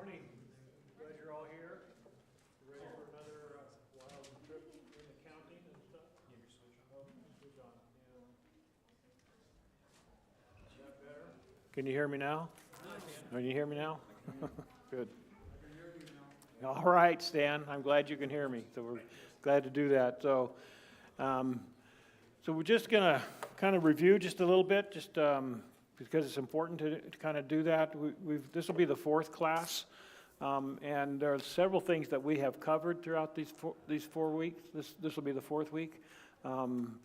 Morning. Glad you're all here. You ready for another wild trip in accounting and stuff? Give your switch on. Oh, switch on. Yeah. Is that better? Can you hear me now? Can you hear me now? Good. All right, Stan. I'm glad you can hear me. So we're glad to do that. So we're just going to kind of review just a little bit, just because it's important to kind of do that. This will be the fourth class, and there are several things that we have covered throughout these 4 weeks. This will be the fourth week,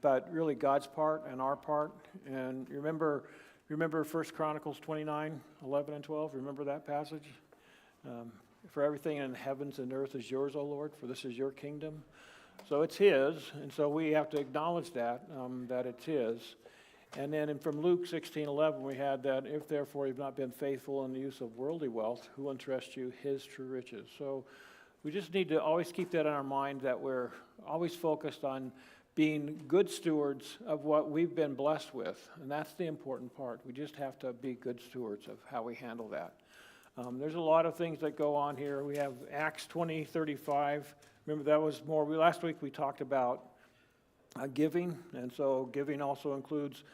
but really God's part and our part. And remember 1 Chronicles 29, 11 and 12. Remember that passage? For everything in heavens and earth is yours, O Lord, for this is your kingdom. So it's His, and so we have to acknowledge that it's His. And then from Luke 16:11, we had that, if therefore you've not been faithful in the use of worldly wealth, who entrusts you His true riches? So we just need to always keep that in our mind, that we're always focused on being good stewards of what we've been blessed with. And that's the important part. We just have to be good stewards of how we handle that. There's a lot of things that go on here. We have Acts 20:35. Remember, that was more, last week we talked about giving, and so giving also includes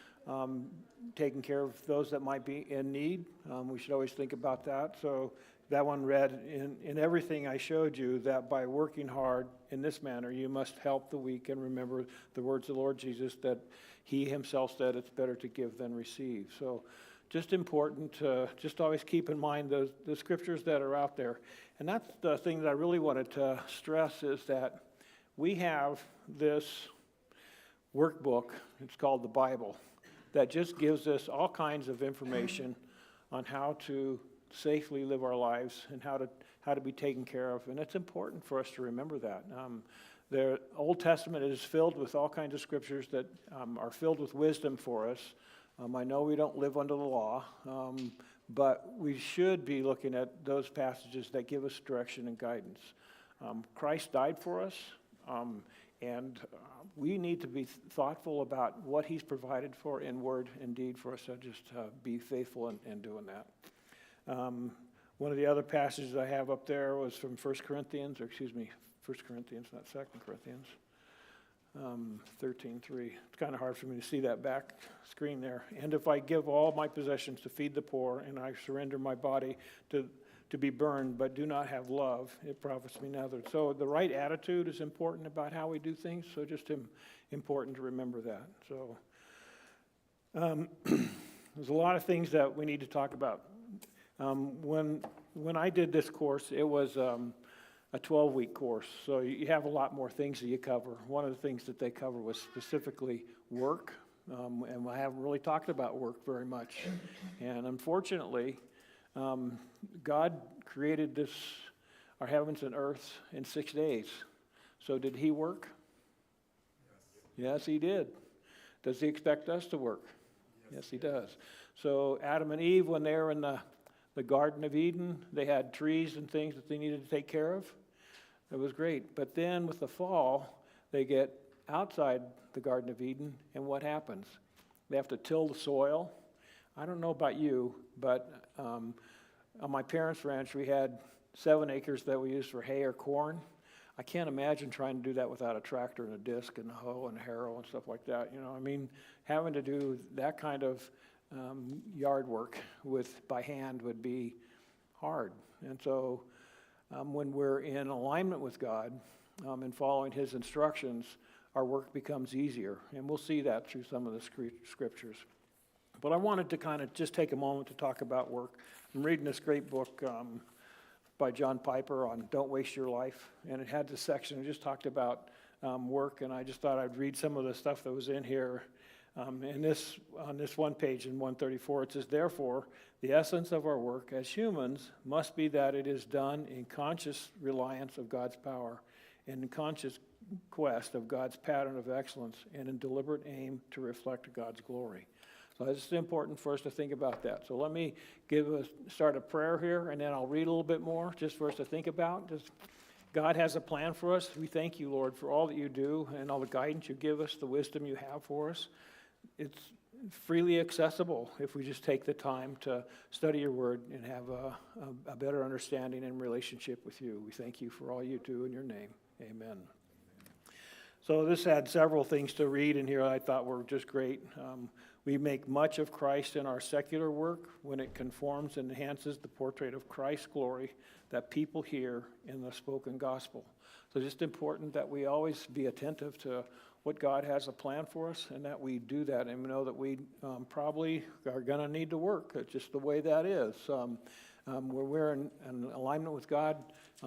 taking care of those that might be in need. We should always think about that. So that one read, in everything I showed you, that by working hard in this manner you must help the weak, and remember the words of the Lord Jesus, that He Himself said it's better to give than receive. So just important to just always keep in mind the scriptures that are out there. And that's the thing that I really wanted to stress, is that we have this workbook, it's called the Bible, that just gives us all kinds of information on how to safely live our lives and how to be taken care of. And it's important for us to remember that. The Old Testament is filled with all kinds of scriptures that are filled with wisdom for us. I know we don't live under the law, but we should be looking at those passages that give us direction and guidance. Christ died for us, and we need to be thoughtful about what He's provided for in word and deed for us, to just be faithful in doing that. One of the other passages I have up there was from 1 Corinthians, not 2 Corinthians, 13:3. It's kind of hard for me to see that back screen there. And if I give all my possessions to feed the poor, and I surrender my body to be burned, but do not have love, it profits me nothing. So the right attitude is important about how we do things, so just important to remember that. So there's a lot of things that we need to talk about. When I did this course, it was a 12-week course, so you have a lot more things that you cover. One of the things that they cover was specifically work, and I haven't really talked about work very much. And unfortunately, God created our heavens and earth in 6 days. So did He work? Yes, He did. Does He expect us to work? Yes, He does. So Adam and Eve, when they were in the Garden of Eden, they had trees and things that they needed to take care of. It was great. But then with the fall, they get outside the Garden of Eden, and what happens? They have to till the soil. I don't know about you, but on my parents' ranch, we had 7 acres that we used for hay or corn. I can't imagine trying to do that without a tractor and a disc and a hoe and a harrow and stuff like that. Having to do that kind of yard work by hand would be hard. And so when we're in alignment with God and following His instructions, our work becomes easier. And we'll see that through some of the scriptures. But I wanted to kind of just take a moment to talk about work. I'm reading this great book by John Piper on Don't Waste Your Life. And it had this section that just talked about work. And I just thought I'd read some of the stuff that was in here. On this one page in 134, it says, therefore, the essence of our work as humans must be that it is done in conscious reliance of God's power and in conscious quest of God's pattern of excellence and in deliberate aim to reflect God's glory. So it's important for us to think about that. So let me start a prayer here, and then I'll read a little bit more just for us to think about. God has a plan for us. We thank you, Lord, for all that you do and all the guidance you give us, the wisdom you have for us. It's freely accessible if we just take the time to study your word and have a better understanding and relationship with you. We thank you for all you do in your name. Amen. So this had several things to read in here I thought were just great. We make much of Christ in our secular work when it conforms and enhances the portrait of Christ's glory that people hear in the spoken gospel. So just important that we always be attentive to what God has a plan for us, and that we do that, and we know that we probably are going to need to work. It's just the way that is. Where we're in alignment with God,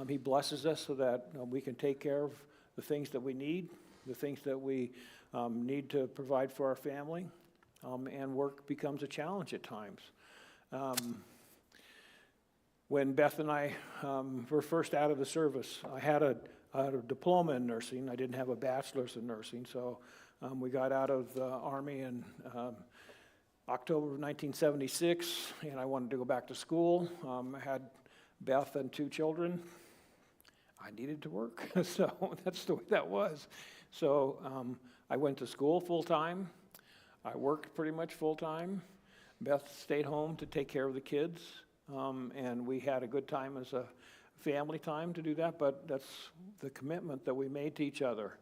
He blesses us so that we can take care of the things that we need, the things that we need to provide for our family, and work becomes a challenge at times. When Beth and I were first out of the service, I had a diploma in nursing. I didn't have a bachelor's in nursing, so we got out of the Army in October of 1976, and I wanted to go back to school. I had Beth and 2 children. I needed to work, so that's the way that was. So I went to school full-time. I worked pretty much full-time. Beth stayed home to take care of the kids, and we had a good time as a family time to do that, but that's the commitment that we made to each other.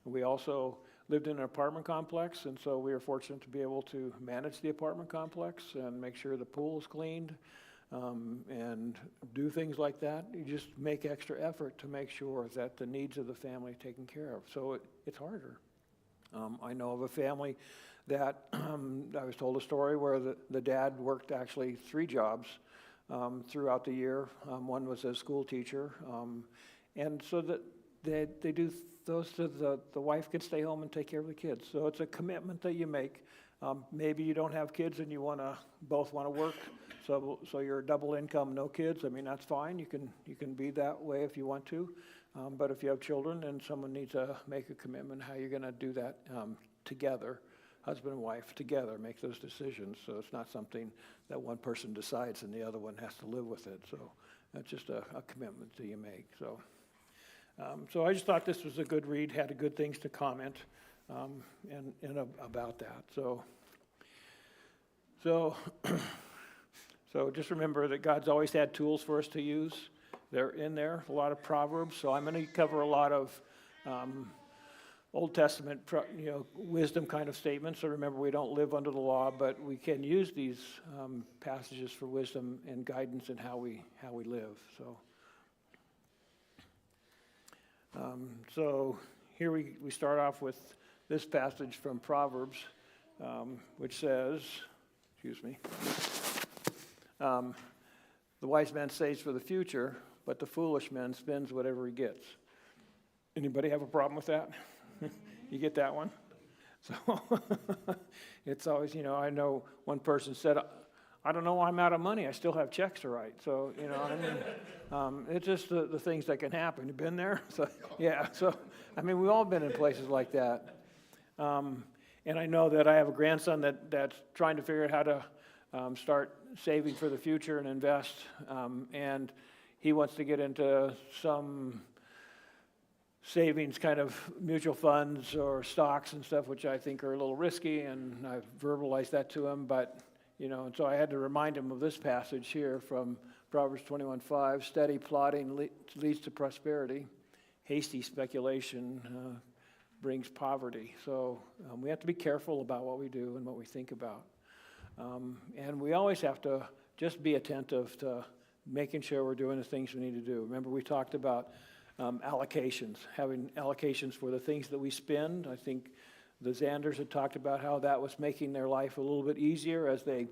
We also lived in an apartment complex, and so we were fortunate to be able to manage the apartment complex and make sure the pool is cleaned, and do things like that. You just make extra effort to make sure that the needs of the family are taken care of. So it's harder. I know of a family that I was told a story where the dad worked actually 3 jobs throughout the year. One was a school teacher, and so that they do those so the wife can stay home and take care of the kids. So it's a commitment that you make. Maybe you don't have kids and you both want to work, so you're double income, no kids. I mean, that's fine. You can be that way if you want to, but if you have children and someone needs to make a commitment, how you're going to do that together. Husband and wife together make those decisions, so it's not something that one person decides and the other one has to live with it. So that's just a commitment that you make. So I just thought this was a good read, had good things to comment and about that. So just remember that God's always had tools for us to use. They're in there, a lot of Proverbs. So I'm going to cover a lot of Old Testament, wisdom kind of statements. So remember, we don't live under the law, but we can use these passages for wisdom and guidance in how we live. So here we start off with this passage from Proverbs, which says, the wise man saves for the future, but the foolish man spends whatever he gets. Anybody have a problem with that? You get that one? So it's always, I know one person said, I don't know why I'm out of money. I still have checks to write. So, it's just the things that can happen. You've been there? So, yeah. So, we've all been in places like that. And I know that I have a grandson that's trying to figure out how to start saving for the future and invest. And he wants to get into some savings kind of mutual funds or stocks and stuff, which I think are a little risky, and I've verbalized that to him, but, and so I had to remind him of this passage here from Proverbs 21:5, steady plotting leads to prosperity, hasty speculation brings poverty. So we have to be careful about what we do and what we think about. And we always have to just be attentive to making sure we're doing the things we need to do. Remember, we talked about allocations, having allocations for the things that we spend. I think the Zanders had talked about how that was making their life a little bit easier as they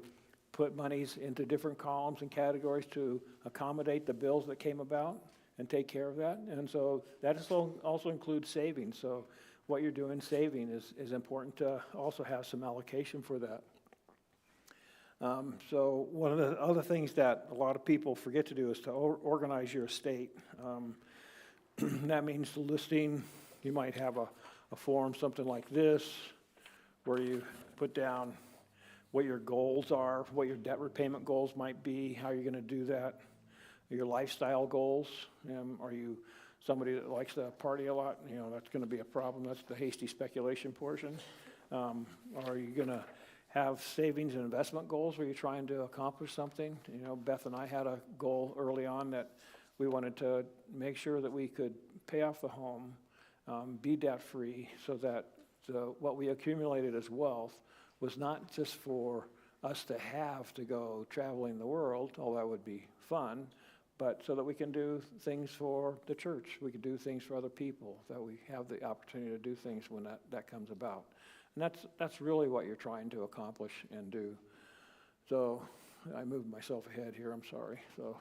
put monies into different columns and categories to accommodate the bills that came about and take care of that. And so that also includes saving. So what you're doing saving is important to also have some allocation for that. So one of the other things that a lot of people forget to do is to organize your estate. That means the listing. You might have a form, something like this, where you put down what your goals are, what your debt repayment goals might be, how you're going to do that, your lifestyle goals. Are you somebody that likes to party a lot? That's going to be a problem. That's the hasty speculation portion. Are you going to have savings and investment goals where you're trying to accomplish something. You know, Beth and I had a goal early on that we wanted to make sure that we could pay off the home, be debt-free, so that what we accumulated as wealth was not just for us to have to go traveling the world, although that would be fun, but so that we can do things for the church. We can do things for other people, that we have the opportunity to do things when that comes about. And that's really what you're trying to accomplish and do. So I moved myself ahead here, I'm sorry. So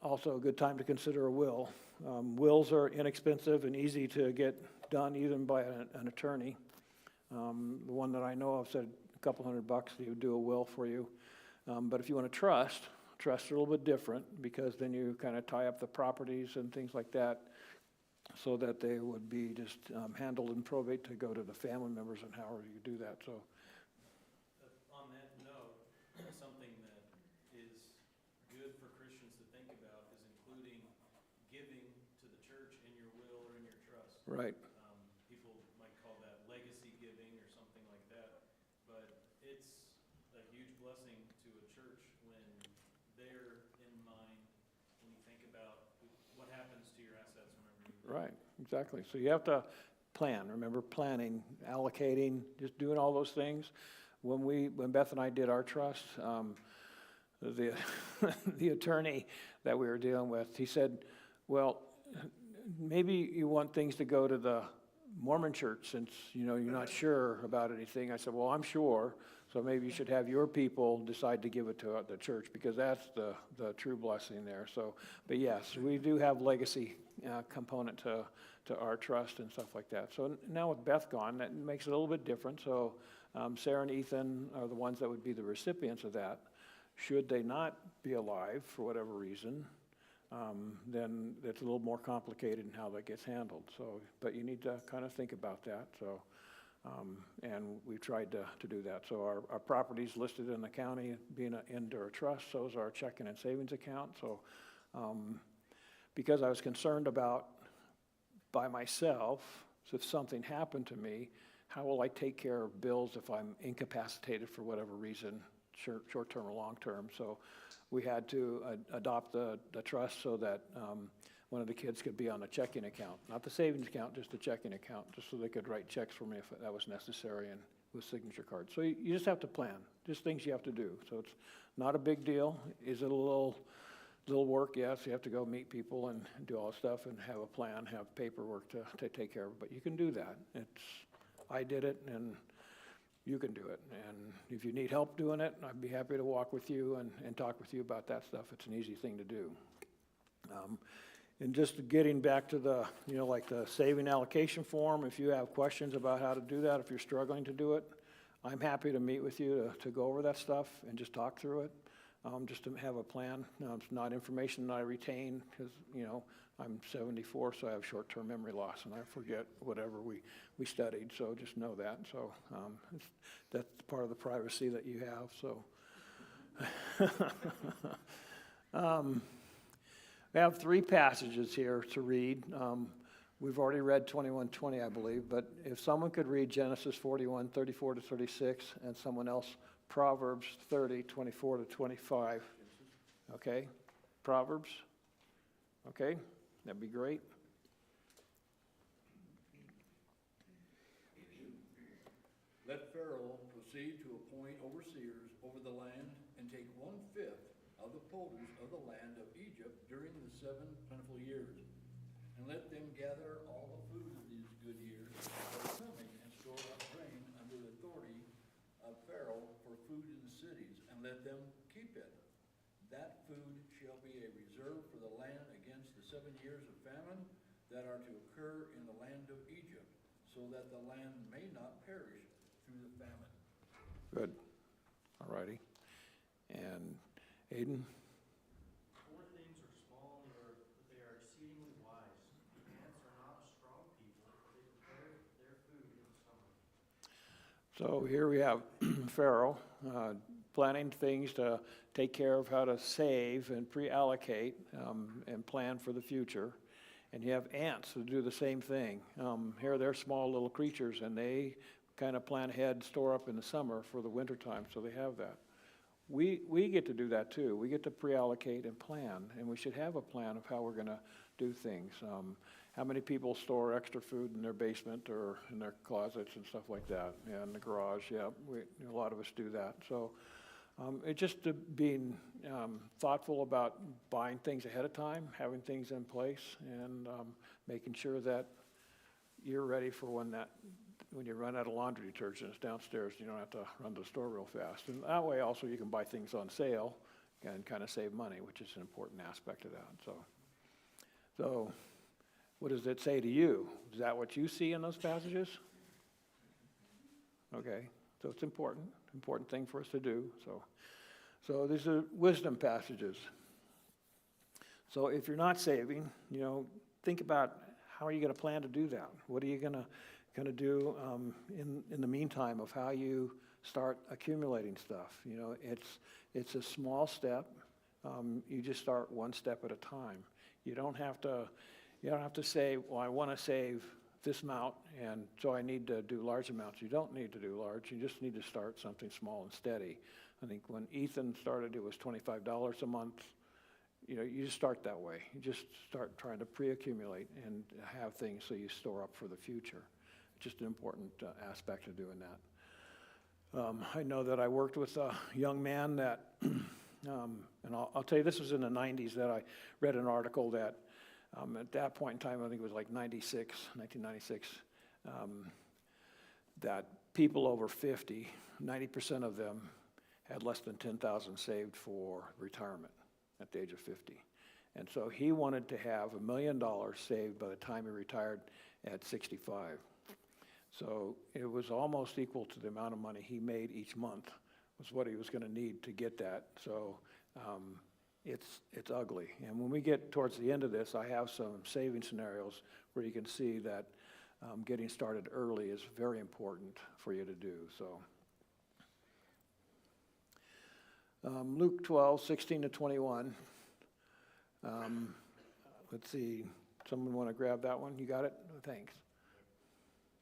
also a good time to consider a will. Wills are inexpensive and easy to get done even by an attorney. The one that I know of said a couple $100 he would do a will for you. But if you want to trusts are a little bit different, because then you kind of tie up the properties and things like that so that they would be just handled in probate to go to the family members and however you do that. So on that note, something that is good for Christians to think about is including giving to the church in your will or in your trust. right. People might call that legacy giving or something like that, but it's a huge blessing to a church when they're in mind when you think about what happens to your assets whenever you Right, exactly. So you have to plan. Remember, planning, allocating, just doing all those things. When Beth and I did our trust, the the attorney that we were dealing with, he said, well, maybe you want things to go to the Mormon church since, you know, you're not sure about anything. I said, well, I'm sure. So maybe you should have your people decide to give it to the church, because that's the true blessing there. So, but yes, we do have legacy component to our trust and stuff like that. So now with Beth gone, that makes it a little bit different. So Sarah and Ethan are the ones that would be the recipients of that. Should they not be alive for whatever reason, then it's a little more complicated in how that gets handled. So, but you need to kind of think about that. So. And we've tried to do that. So our property's listed in the county being into a trust, so is our checking and savings account. So because I was concerned about by myself, so if something happened to me, how will I take care of bills if I'm incapacitated for whatever reason, short-term or long-term? So we had to adopt the trust so that one of the kids could be on a checking account, not the savings account, just the checking account, just so they could write checks for me if that was necessary, and with signature cards. So you just have to plan, just things you have to do. So it's not a big deal. Is it a little work? Yes, you have to go meet people and do all that stuff and have a plan, have paperwork to take care of, but you can do that. I did it, and you can do it. And if you need help doing it, I'd be happy to walk with you and talk with you about that stuff. It's an easy thing to do. And just getting back to the, like the saving allocation form, if you have questions about how to do that, if you're struggling to do it, I'm happy to meet with you to go over that stuff and just talk through it, just to have a plan. It's not information that I retain because, I'm 74, so I have short-term memory loss, and I forget whatever we studied, so just know that. So that's part of the privacy that you have, so. We have 3 passages here to read. We've already read 21:20, I believe, but if someone could read Genesis 41:34 to 36, and someone else Proverbs 30:24 to 25. Okay? Proverbs? Okay? That'd be great. Let Pharaoh proceed to appoint overseers over the land and take 1/5 of the produce of the land of Egypt during the 7 plentiful years. And let them gather all the food of these good years that are coming and store up grain under the authority of Pharaoh for food in the cities, and let them keep it. That food shall be a reserve for the land against the 7 years of famine that are to occur in the land of Egypt, so that the land may not perish through the famine. Good. All righty. And Aiden? 4 things are small in the earth, but they are exceedingly wise. The ants are not a strong people, but they prepare their food in the summer. So here we have Pharaoh planning things to take care of how to save and pre-allocate and plan for the future. And you have ants who do the same thing. Here they're small little creatures, and they kind of plan ahead, store up in the summer for the winter time, so they have that. We get to do that too. We get to pre-allocate and plan, and we should have a plan of how we're gonna do things. How many people store extra food in their basement or in their closets and stuff like that, yeah, in the garage, yeah, a lot of us do that. So it's just being thoughtful about buying things ahead of time, having things in place, and making sure that you're ready for when you run out of laundry detergent, it's downstairs, you don't have to run to the store real fast. And that way also you can buy things on sale and kind of save money, which is an important aspect of that. So what does it say to you? Is that what you see in those passages? Okay, so it's important thing for us to do. So these are wisdom passages. So if you're not saving, think about how are you going to plan to do that? What are you going to do in the meantime of how you start accumulating stuff? It's a small step. You just start one step at a time. You don't have to say, well, I want to save this amount, and so I need to do large amounts. You don't need to do large. You just need to start something small and steady. I think when Ethan started, it was $25 a month. You just start that way. You just start trying to pre-accumulate and have things so you store up for the future. Just an important aspect of doing that. I know that I worked with a young man that, and I'll tell you, this was in the 90s that I read an article that at that point in time, I think it was like 1996, that people over 50, 90% of them had less than $10,000 saved for retirement at the age of 50. And so he wanted to have $1 million saved by the time he retired at 65. So it was almost equal to the amount of money he made each month was what he was going to need to get that. So it's ugly. And when we get towards the end of this, I have some saving scenarios where you can see that getting started early is very important for you to do. So Luke 12:16-21. Let's see. Someone want to grab that one? You got it? Thanks.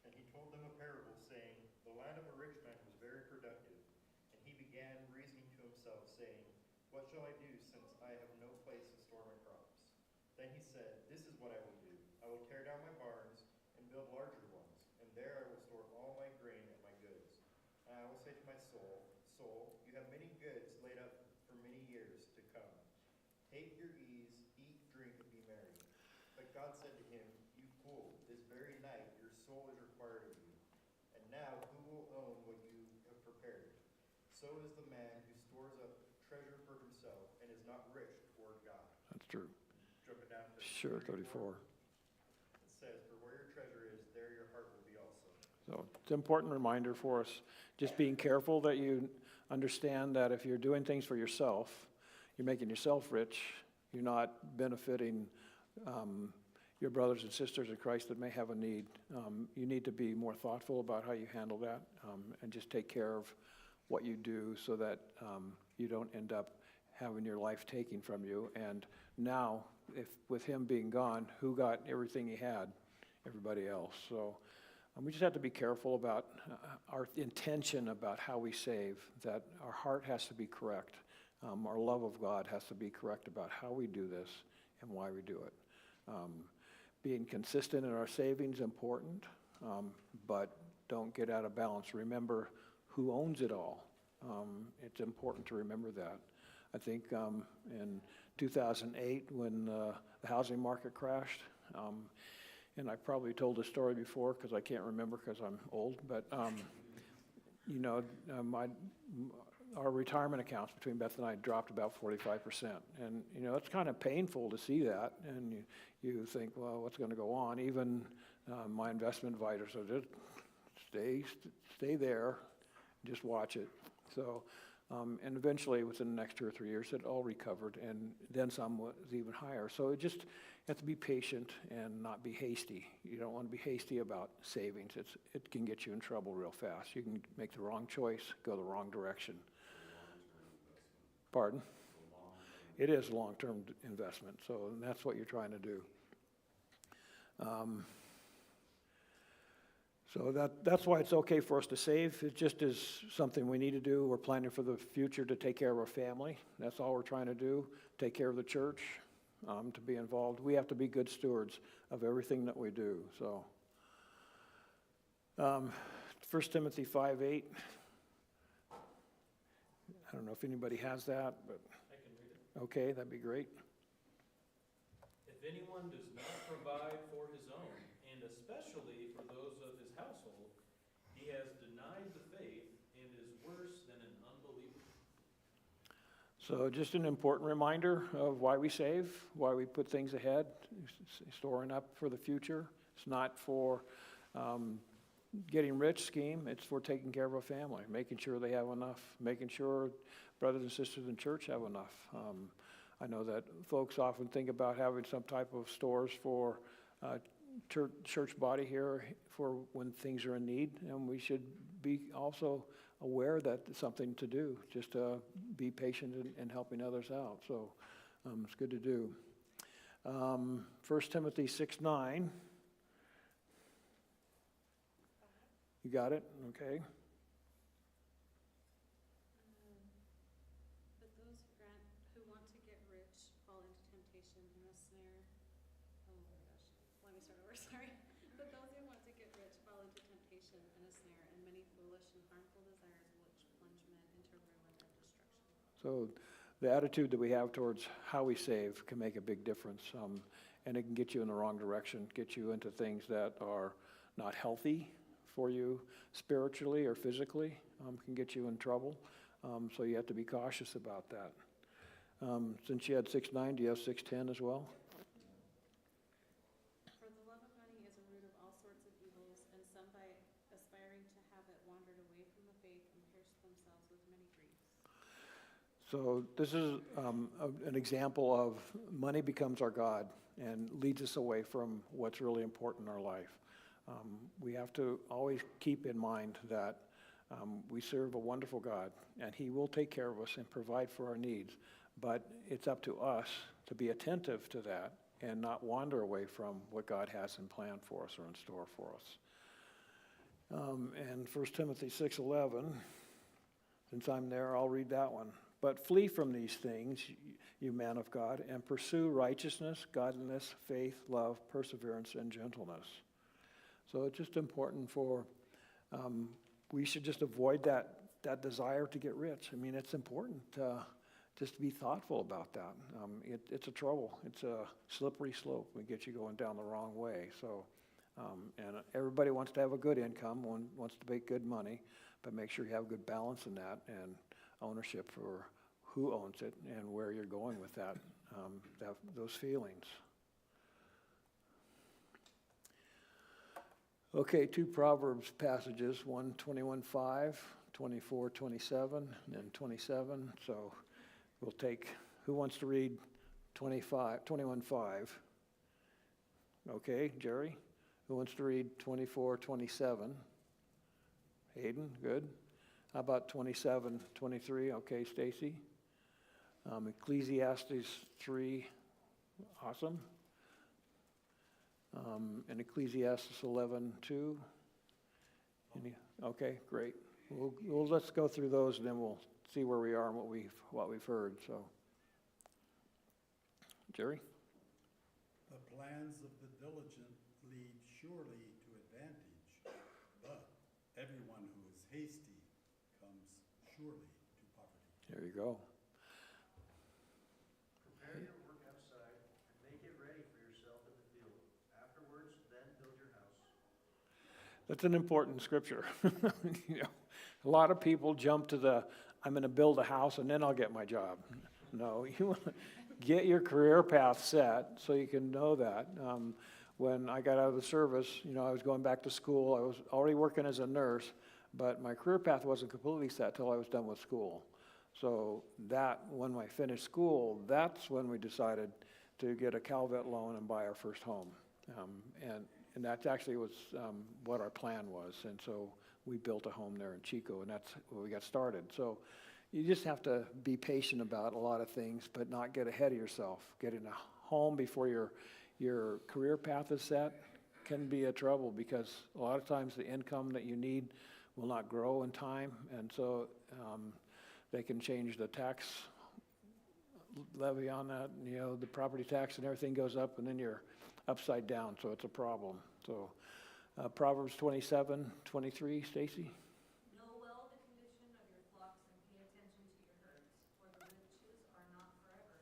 And he told them a parable, saying, The land of a rich man was very productive, and he began reasoning to himself, saying, What shall I do, since I have no place to store my crops? Then he said, This is what I will do. I will tear down my barns and build larger ones, and there I will store all my grain and my goods. And I will say to my soul, Soul, you have many goods laid up for many years to come. Take your ease, eat, drink, and be merry. But God said to him, You fool, this very night your soul is required of you. And now who will own what you have prepared? So is the man who stores up treasure for himself and is not rich toward God. That's true. Jumping down to Sure, 34. It says, For where your treasure is, there your heart will be also. So it's an important reminder for us, just being careful that you understand that if you're doing things for yourself, you're making yourself rich, you're not benefiting your brothers and sisters in Christ that may have a need. You need to be more thoughtful about how you handle that and just take care of what you do so that you don't end up having your life taken from you. And now, if with him being gone, who got everything he had? Everybody else. So we just have to be careful about our intention about how we save, that our heart has to be correct. Our love of God has to be correct about how we do this and why we do it. Being consistent in our savings is important, but don't get out of balance. Remember who owns it all. It's important to remember that. I think in 2008 when the housing market crashed, and I probably told this story before because I can't remember because I'm old, but our retirement accounts between Beth and I dropped about 45%. And, it's kind of painful to see that. And you think, well, what's going to go on? Even my investment advisor said, just stay there, just watch it. So, and eventually within the next 2 or 3 years, it all recovered. And then some was even higher. So it just have to be patient and not be hasty. You don't want to be hasty about savings. It can get you in trouble real fast. You can make the wrong choice, go the wrong direction. Pardon? It is long-term investment, so that's what you're trying to do. So that's why it's okay for us to save. It just is something we need to do. We're planning for the future to take care of our family. That's all we're trying to do, take care of the church, to be involved. We have to be good stewards of everything that we do, so. 1 Timothy 5:8. I don't know if anybody has that, but, I can read it. okay, that'd be great. If anyone does not provide for his own, and especially for those of his household, he has denied the faith and is worse than an unbeliever. So just an important reminder of why we save, why we put things ahead, storing up for the future. It's not for getting rich scheme, it's for taking care of a family, making sure they have enough, making sure brothers and sisters in church have enough. I know that folks often think about having some type of stores for church body here for when things are in need, and we should be also aware that it's something to do, just to be patient in helping others out. So it's good to do. 1 Timothy 6:9. You got it? Okay. But those who want to get rich fall into temptation and a snare. Oh my gosh, let me start over, sorry. But those who want to get rich fall into temptation and a snare and many foolish and harmful desires which plunge men into ruin and destruction. So the attitude that we have towards how we save can make a big difference. And it can get you in the wrong direction, get you into things that are not healthy for you spiritually or physically, can get you in trouble. So you have to be cautious about that. Since you had 6:9, do you have 6:10 as well? For the love of money is a root of all sorts of evils, and some by aspiring to have it wandered away from the faith and pierced themselves with many griefs. So this is an example of money becomes our God and leads us away from what's really important in our life. We have to always keep in mind that we serve a wonderful God, and He will take care of us and provide for our needs. But it's up to us to be attentive to that and not wander away from what God has in plan for us or in store for us. And 1 Timothy 6:11, since I'm there, I'll read that one. But flee from these things, you man of God, and pursue righteousness, godliness, faith, love, perseverance, and gentleness. So it's just important we should just avoid that desire to get rich. I mean, it's important just to be thoughtful about that. It's a trouble. It's a slippery slope. We get you going down the wrong way. So, and everybody wants to have a good income, wants to make good money, but make sure you have good balance in that and ownership for who owns it and where you're going with those feelings. Okay, 2 Proverbs passages, one 21:5, 24:27, and 27. So we'll take, who wants to read 21:5? Okay, Jerry. Who wants to read 24:27? Hayden, good. How about 27:23? Okay, Stacy. Ecclesiastes 3, awesome. And Ecclesiastes 11:2. Okay, great. Let's go through those, and then we'll see where we are and what we've heard. So, Jerry. The plans of the diligent lead surely to advantage, but everyone who is hasty comes surely to poverty. There you go. Prepare your work outside and make it ready for yourself in the field. Afterwards, then build your house. That's an important scripture. A lot of people jump to I'm going to build a house and then I'll get my job. No, you want to get your career path set so you can know that. When I got out of the service, I was going back to school. I was already working as a nurse, but my career path wasn't completely set till I was done with school. So when I finished school, that's when we decided to get a Calvet loan and buy our first home. And that actually was what our plan was. And so we built a home there in Chico, and that's where we got started. So you just have to be patient about a lot of things, but not get ahead of yourself. Getting a home before your career path is set can be a trouble, because a lot of times the income that you need will not grow in time, and so they can change the tax levy on that, you know, the property tax and everything goes up, and then you're upside down, so it's a problem. So Proverbs 27:23, Stacy? Know well the condition of your flocks and pay attention to your herds, for the riches are not forever,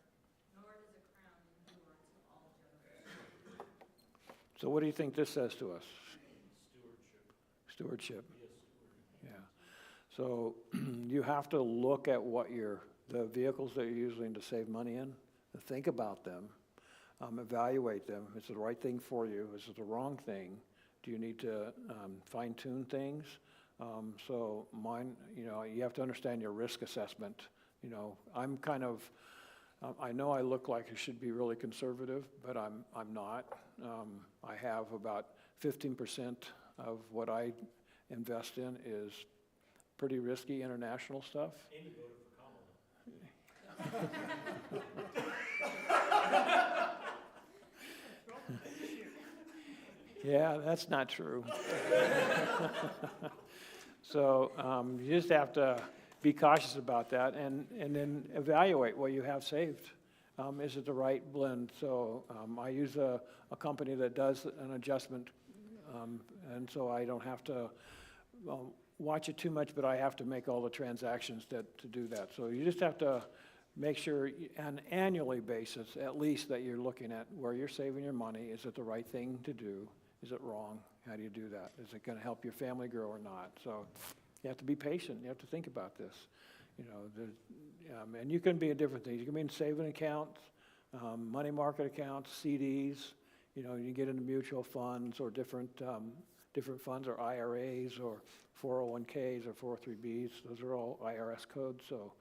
nor does a crown endure to all generations. So what do you think this says to us? Stewardship. Stewardship. Yeah. So you have to look at what the vehicles that you're using to save money in, and think about them, evaluate them. Is it the right thing for you? Is it the wrong thing? Do you need to fine tune things? So mine, you know, you have to understand your risk assessment. You know, I'm kind of, I know I look like I should be really conservative, but I'm not. I have about 15% of what I invest in is pretty risky international stuff. And you voted for Kamala. Yeah, that's not true. So you just have to be cautious about that, and then evaluate what you have saved. Is it the right blend? So I use a company that does an adjustment, and so I don't have to watch it too much, but I have to make all the transactions to do that. So you just have to make sure on an annually basis, at least, that you're looking at where you're saving your money. Is it the right thing to do? Is it wrong? How do you do that? Is it going to help your family grow or not? So you have to be patient. You have to think about this. You know, and you can be in different things. You can be in saving accounts, money market accounts, CDs. You know, you can get into mutual funds or different funds, or IRAs or 401ks or 403bs. Those are all IRS codes. So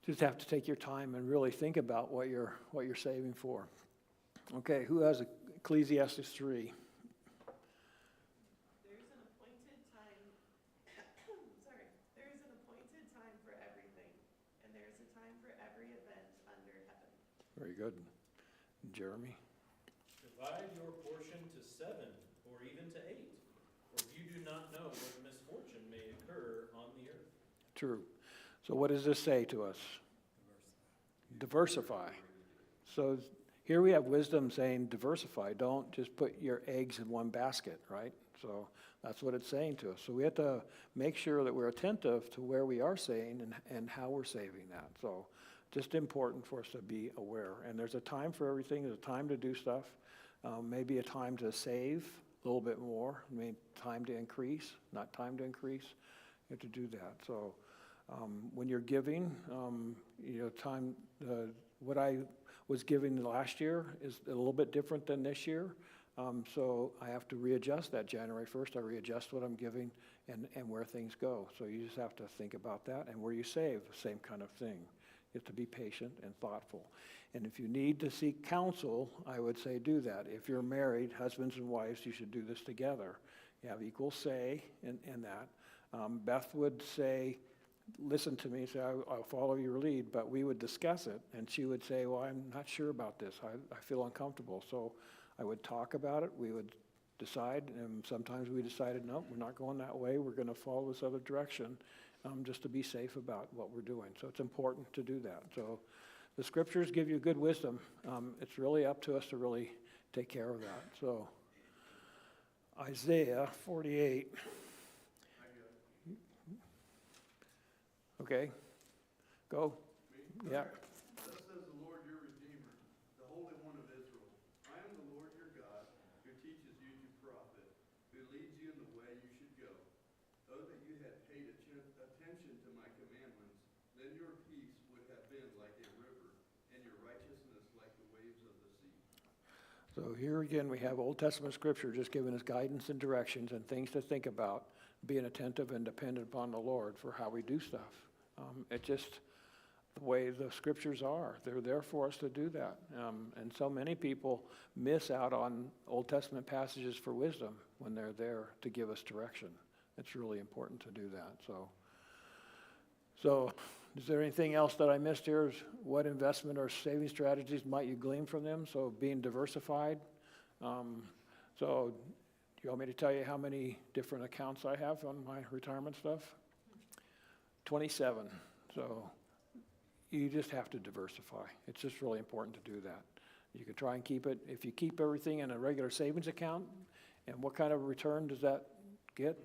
just have to take your time and really think about what you're saving for. Okay, who has Ecclesiastes 3? There's an appointed time, there's an appointed time for everything, and there's a time for every event under heaven. Very good. Jeremy? Divide your portion to 7, or even to 8, for you do not know what misfortune may occur on the earth. True. So what does this say to us? Diversify. So here we have wisdom saying diversify. Don't just put your eggs in one basket, right? So that's what it's saying to us. So we have to make sure that we're attentive to where we are saving and how we're saving that. So just important for us to be aware. And there's a time for everything. There's a time to do stuff. Maybe a time to save a little bit more. I mean, time to increase, not time to increase. You have to do that. So when you're giving, you know, time, what I was giving last year is a little bit different than this year. So I have to readjust that January 1st. I readjust what I'm giving and where things go. So you just have to think about that. And where you save, same kind of thing. You have to be patient and thoughtful. And if you need to seek counsel, I would say do that. If you're married, husbands and wives, you should do this together. You have equal say in that. Beth would say, listen to me, say, I'll follow your lead, but we would discuss it. And she would say, well, I'm not sure about this. I feel uncomfortable. So I would talk about it. We would decide. And sometimes we decided, no, we're not going that way. We're going to follow this other direction, just to be safe about what we're doing. So it's important to do that. So the scriptures give you good wisdom. It's really up to us to really take care of that. So Isaiah 48. Okay, go. Yeah. Thus says the Lord your Redeemer, the Holy One of Israel. I am the Lord your God, who teaches you to profit, who leads you in the way you should go. Oh, that you had paid attention to my commandments, then your peace would have been like a river, and your righteousness like the waves of the sea. So here again, we have Old Testament scripture just giving us guidance and directions and things to think about, being attentive and dependent upon the Lord for how we do stuff. It's just the way the scriptures are. They're there for us to do that. And so many people miss out on Old Testament passages for wisdom when they're there to give us direction. It's really important to do that. So is there anything else that I missed here? What investment or saving strategies might you glean from them? So being diversified. So, do you want me to tell you how many different accounts I have on my retirement stuff? 27. So, you just have to diversify. It's just really important to do that. You can try and keep it, if you keep everything in a regular savings account, and what kind of return does that get?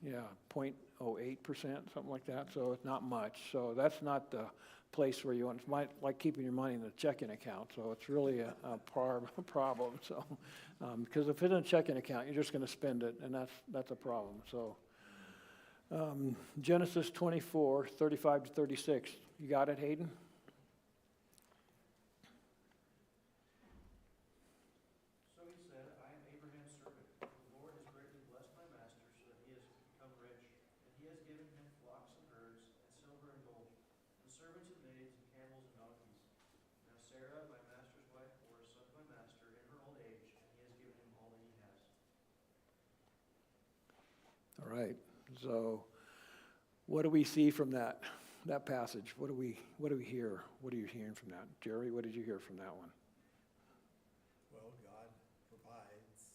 Yeah, 0.08%, something like that, so it's not much. So that's not the place where you want, it's like keeping your money in a checking account, so it's really a problem, so. Because if it's in a checking account, you're just gonna spend it, and that's a problem, so. Genesis 24, 35 to 36, you got it, Hayden? So he said, I am Abraham's servant. The Lord has greatly blessed my master so that he has become rich, and he has given him flocks and herds, and silver and gold, and servants and maids, and camels and donkeys. Now Sarah, my master's wife, bore a son to my master in her old age, and he has given him all that he has. All right, so what do we see from that passage? What do we hear? What are you hearing from that? Jerry, what did you hear from that one? Well, God provides,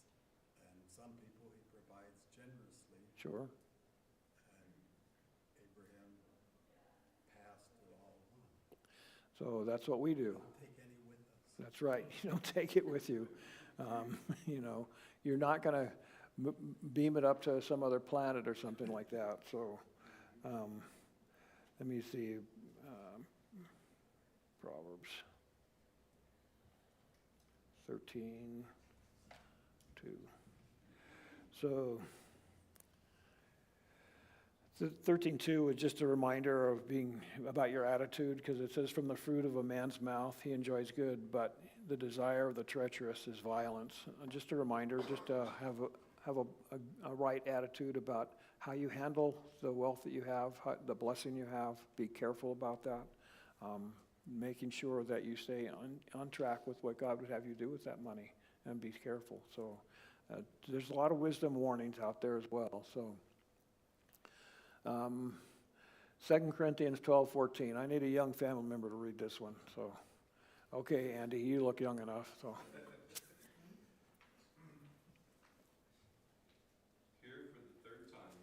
and some people he provides generously, Sure. and Abraham passed it all on. So that's what we do. Don't take any with us. That's right. You don't take it with you. You know, you're not going to beam it up to some other planet or something like that. So let me see. Proverbs 13:2. So 13:2 is just a reminder of being about your attitude, because it says, from the fruit of a man's mouth he enjoys good, but the desire of the treacherous is violence. Just a reminder, just to have a right attitude about how you handle the wealth that you have, the blessing you have. Be careful about that. Making sure that you stay on track with what God would have you do with that money, and be careful. So there's a lot of wisdom warnings out there as well. So 2 Corinthians 12:14. I need a young family member to read this one. So, okay, Andy, you look young enough. So. Here for the third time.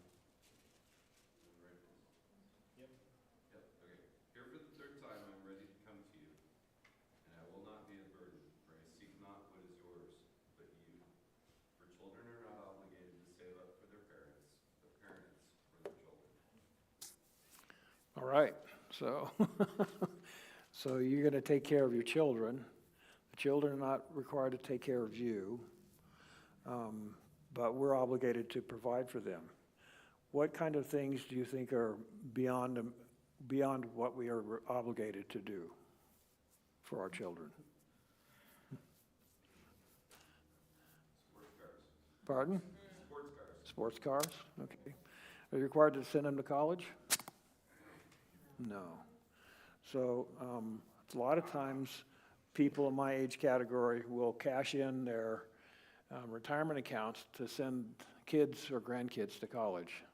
Yep. Yep, okay. Here for the third time I'm ready to come to you, and I will not be a burden, for I seek not what is yours, but you. For children are not obligated to save up for their parents, but parents for their children. All right, so so you're going to take care of your children. The children are not required to take care of you, but we're obligated to provide for them. What kind of things do you think are beyond what we are obligated to do for our children? Sports cars. Pardon? Sports cars. Sports cars? Okay. Are you required to send them to college? No. So a lot of times people in my age category will cash in their retirement accounts to send kids or grandkids to college.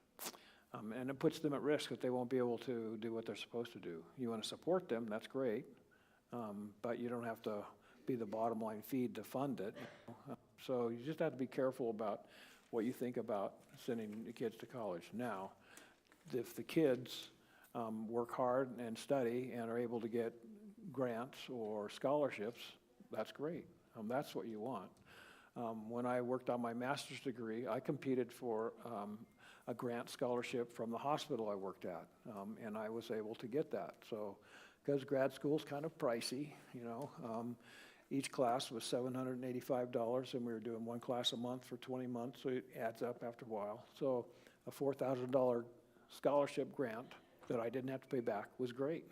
And it puts them at risk that they won't be able to do what they're supposed to do. You want to support them, that's great, but you don't have to be the bottom line feed to fund it. So you just have to be careful about what you think about sending the kids to college. Now, if the kids work hard and study and are able to get grants or scholarships, that's great. That's what you want. When I worked on my master's degree, I competed for a grant scholarship from the hospital I worked at, and I was able to get that. So, because grad school's kind of pricey, you know, each class was $785, and we were doing one class a month for 20 months, so it adds up after a while. So a $4,000 scholarship grant that I didn't have to pay back was great.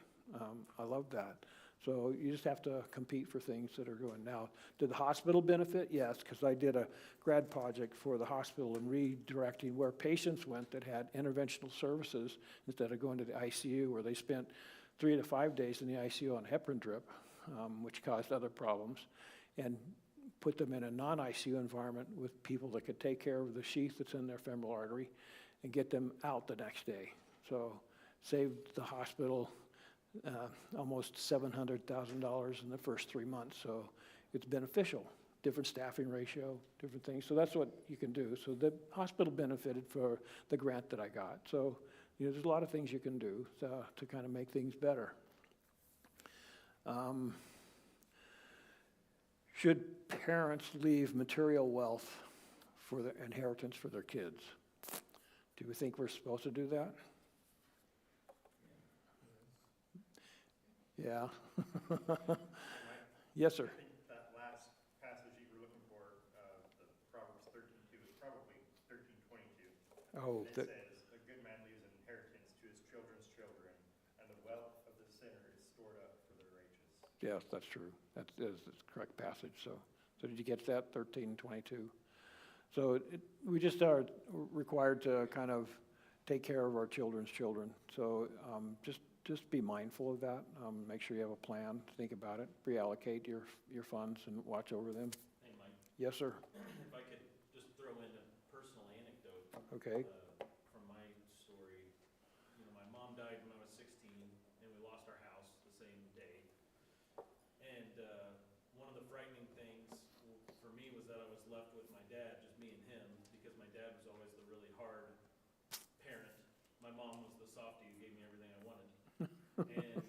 I loved that. So you just have to compete for things that are going. Now, did the hospital benefit? Yes, because I did a grad project for the hospital and redirecting where patients went that had interventional services instead of going to the ICU, where they spent 3 to 5 days in the ICU on heparin drip, which caused other problems, and put them in a non-ICU environment with people that could take care of the sheath that's in their femoral artery and get them out the next day. So saved the hospital almost $700,000 in the first 3 months. So it's beneficial. different staffing ratio, different things. So that's what you can do. So the hospital benefited for the grant that I got. So, you know, there's a lot of things you can do to kind of make things better. Should parents leave material wealth for their inheritance for their kids? Do we think we're supposed to do that? Yeah. Yes, sir. I think that last passage you were looking for, the Proverbs 13:2, is probably 13:22. Oh, It that, says, "A good man leaves an inheritance to his children's children, and the wealth of the sinner is stored up for the righteous." yes, that's true. That is the correct passage. So did you get that, 13:22? So we just are required to kind of take care of our children's children. So just be mindful of that. Make sure you have a plan, think about it, reallocate your funds and watch over them. Hey, Mike, Yes, sir. if I could just throw in a personal anecdote. Okay. From my story, you know, my mom died when I was 16, and we lost our house the same day. And one of the frightening things for me was that I was left with my dad, just me and him, because my dad was always the really hard parent. My mom was the softie who gave me everything I wanted. And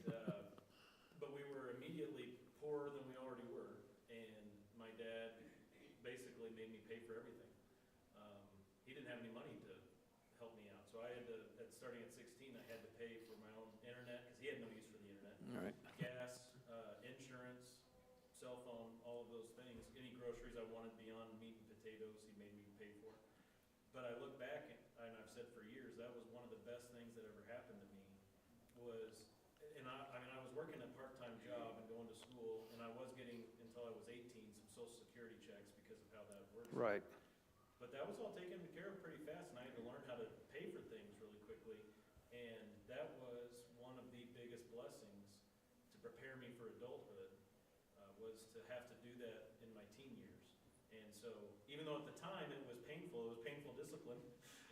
but we were immediately poorer than we already were, and my dad basically made me pay for everything. He didn't have any money to help me out, so I had to, starting at 16, I had to pay for my own internet, because he had no use for the internet. All right. Gas, insurance, cell phone, all of those things. Any groceries I wanted beyond meat and potatoes, he made me pay for. But I look back, and I've said for years, that was one of the best things that ever happened to me, was, and I mean, I was working a part-time job and going to school, and I was getting, until I was 18, some social security checks because of how that works. Right. But that was all taken care of pretty fast, and I had to learn how to pay for things really quickly. And that was one of the biggest blessings to prepare me for adulthood, was to have to do that in my teen years. And so, even though at the time it was painful discipline,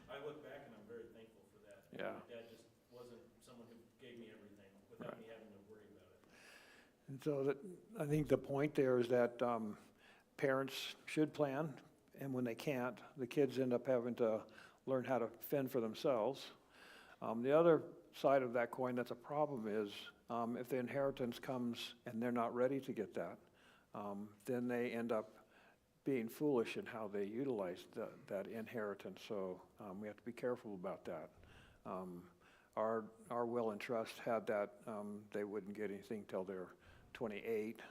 I look back and I'm very thankful for that. Yeah. My dad just wasn't someone who gave me everything without me having to worry about it. And so I think the point there is that parents should plan, and when they can't, the kids end up having to learn how to fend for themselves. The other side of that coin that's a problem is if the inheritance comes and they're not ready to get that, then they end up being foolish in how they utilize that inheritance. So we have to be careful about that. Our will and trust had that they wouldn't get anything till they're 28,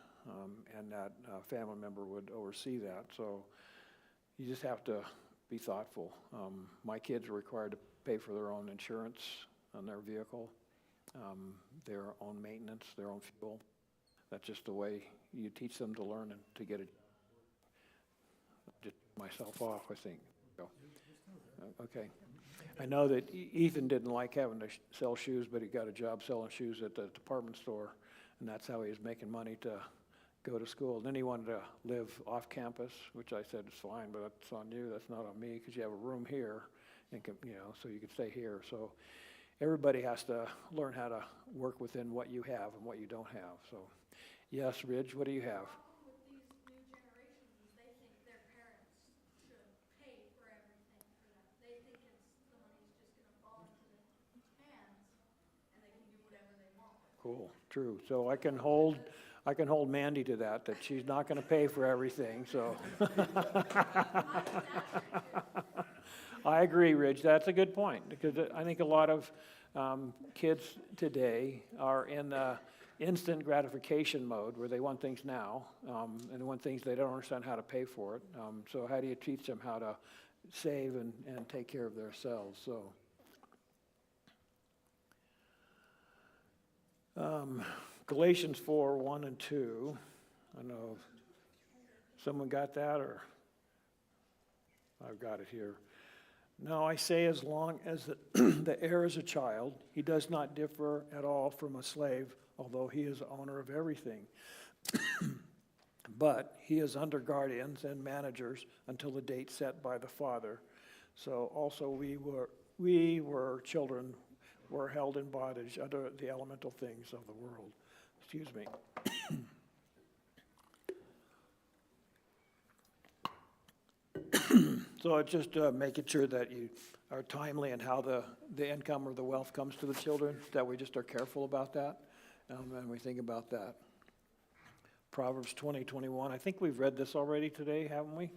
and that family member would oversee that. So you just have to be thoughtful. My kids are required to pay for their own insurance on their vehicle, their own maintenance, their own fuel. That's just the way you teach them to learn and to get it. Just myself off, I think. So, okay. I know that Ethan didn't like having to sell shoes, but he got a job selling shoes at the department store, and that's how he was making money to go to school. Then he wanted to live off campus, which I said is fine, but that's on you. That's not on me, because you have a room here, and so you can stay here. So everybody has to learn how to work within what you have and what you don't have. So, yes, Ridge, what do you have? The problem with these new generations is they think their parents should pay for everything for them. They think the money's just gonna fall into their hands and they can do whatever they want. Cool, true. So I can hold Mandy to that she's not going to pay for everything, so. I agree, Ridge. That's a good point, because I think a lot of kids today are in the instant gratification mode where they want things now, and they want things they don't understand how to pay for it. So how do you teach them how to save and take care of themselves? So. Galatians 4, 1 and 2. I don't know if someone got that, or I've got it here. Now I say, as long as the heir is a child, he does not differ at all from a slave, although he is owner of everything. But he is under guardians and managers until the date set by the father. So also we were children, were held in bondage under the elemental things of the world. Excuse me. So it's just making sure that you are timely in how the income or the wealth comes to the children, that we just are careful about that, and we think about that. Proverbs 20:21. I think we've read this already today, haven't we?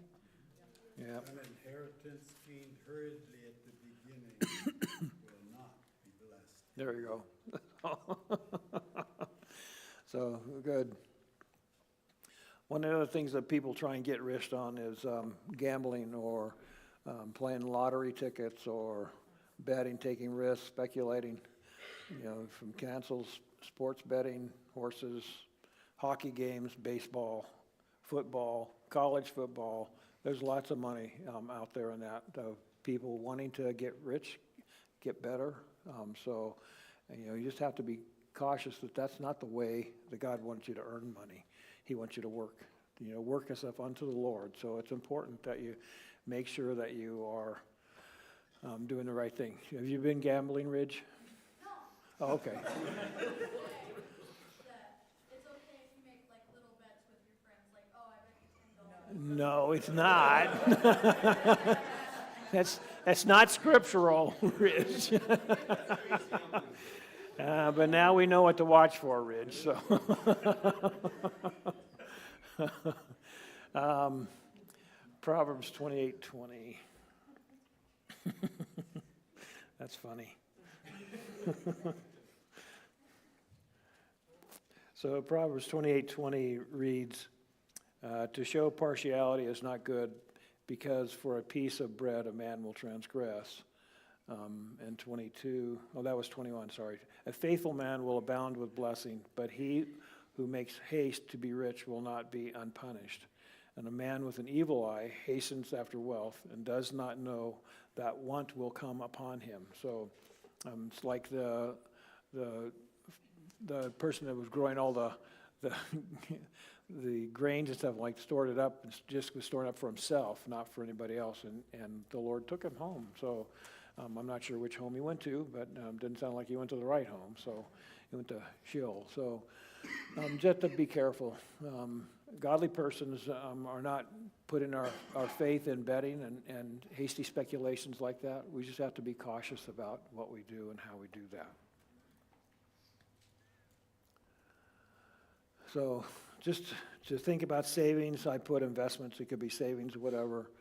Yeah. An inheritance gained hurriedly at the beginning will not be blessed. There you go. So, good. One of the other things that people try and get rich on is gambling or playing lottery tickets or betting, taking risks, speculating, from cancels, sports betting, horses, hockey games, baseball, football, college football. There's lots of money out there in that. People wanting to get rich, get better. So, you just have to be cautious that that's not the way that God wants you to earn money. He wants you to work, work yourself unto the Lord. So it's important that you make sure that you are doing the right thing. Have you been gambling, Ridge? No. Oh, okay. That it's okay if you make like little bets with your friends, like, oh, I bet you $10. No, it's not. That's not scriptural, Ridge. But now we know what to watch for, Ridge. So, Proverbs 28:20. That's funny. So Proverbs 28:20 reads, "To show partiality is not good, because for a piece of bread a man will transgress." And 22, that was 21, sorry. "A faithful man will abound with blessing, but he who makes haste to be rich will not be unpunished. And a man with an evil eye hastens after wealth and does not know that want will come upon him." So it's like the person that was growing all the the grains and stuff, like stored it up, and just was storing up for himself, not for anybody else. And the Lord took him home. So I'm not sure which home he went to, but didn't sound like he went to the right home. So he went to Sheol. So just to be careful. Godly persons are not putting our faith in betting and hasty speculations like that. We just have to be cautious about what we do and how we do that. So just to think about savings, I put investments. It could be savings, whatever.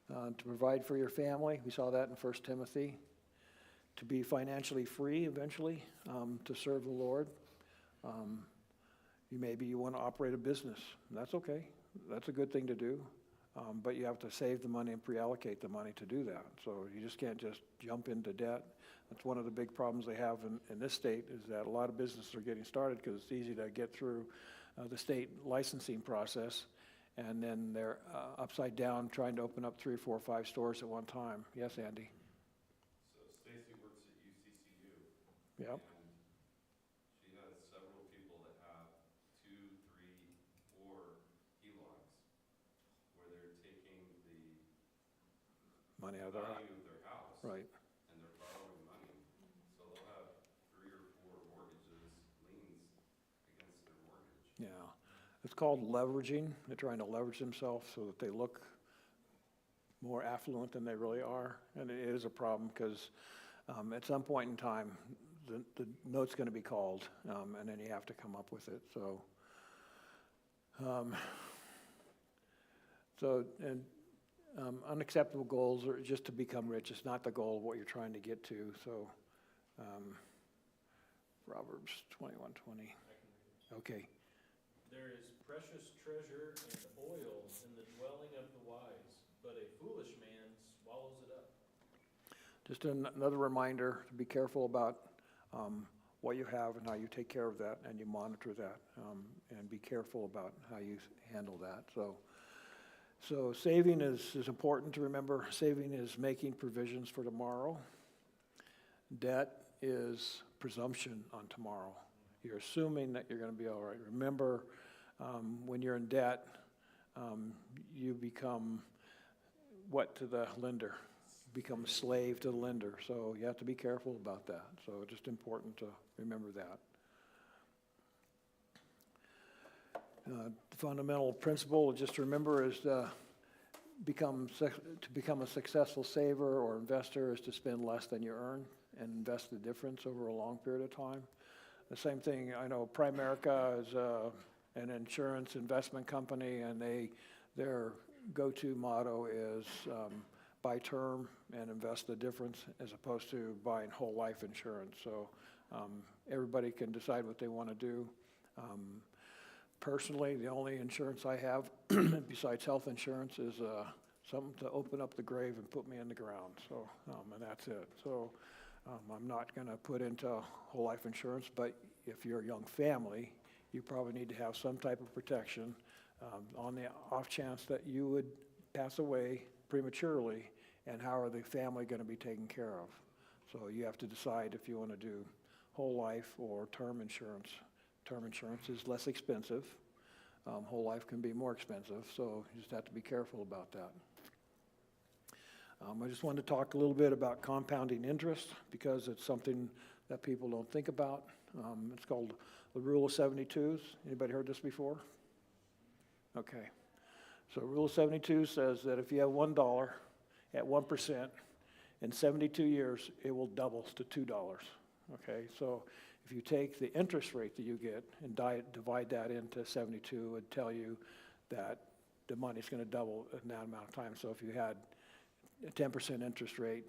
To provide for your family, we saw that in 1 Timothy. To be financially free eventually, to serve the Lord. Maybe you want to operate a business. That's okay. That's a good thing to do. But you have to save the money and pre-allocate the money to do that. So you just can't just jump into debt. That's one of the big problems they have in this state, is that a lot of businesses are getting started because it's easy to get through the state licensing process, and then they're upside down trying to open up 3, 4, 5 stores at one time. Yes, Andy? So Stacy works at UCCU. Yep. And she has several people that have 2, 3, 4 HELOCs, where they're taking the Money out of their value of their house. right. And they're borrowing money. So they'll have 3 or 4 mortgages, liens against their mortgage. Yeah. It's called leveraging. They're trying to leverage themselves so that they look more affluent than they really are. And it is a problem because at some point in time, the note's going to be called, and then you have to come up with it. So, unacceptable goals are just to become rich. It's not the goal of what you're trying to get to. So, Proverbs 21:20. Okay. There is precious treasure and oil in the dwelling of the wise, but a foolish man swallows it up. Just another reminder to be careful about what you have and how you take care of that, and you monitor that, and be careful about how you handle that. So saving is important to remember. Saving is making provisions for tomorrow. Debt is presumption on tomorrow. You're assuming that you're going to be all right. Remember, when you're in debt, you become what to the lender? Become a slave to the lender. So you have to be careful about that. So it's just important to remember that. The fundamental principle, just to remember, is to become a successful saver or investor is to spend less than you earn and invest the difference over a long period of time. The same thing, I know Primerica is an insurance investment company, and their go-to motto is buy term and invest the difference, as opposed to buying whole life insurance. So everybody can decide what they want to do. Personally, the only insurance I have besides health insurance is something to open up the grave and put me in the ground. So, and that's it. So I'm not going to put into whole life insurance, but if you're a young family, you probably need to have some type of protection on the off chance that you would pass away prematurely, and how are the family going to be taken care of. So you have to decide if you want to do whole life or term insurance. Term insurance is less expensive. Whole life can be more expensive, so you just have to be careful about that. I just wanted to talk a little bit about compounding interest, because it's something that people don't think about. It's called the Rule of 72s. Anybody heard this before? Okay. So Rule of 72 says that if you have $1 at 1%, in 72 years, it will double to $2. Okay, so if you take the interest rate that you get and divide that into 72, it would tell you that the money's going to double in that amount of time. So if you had a 10% interest rate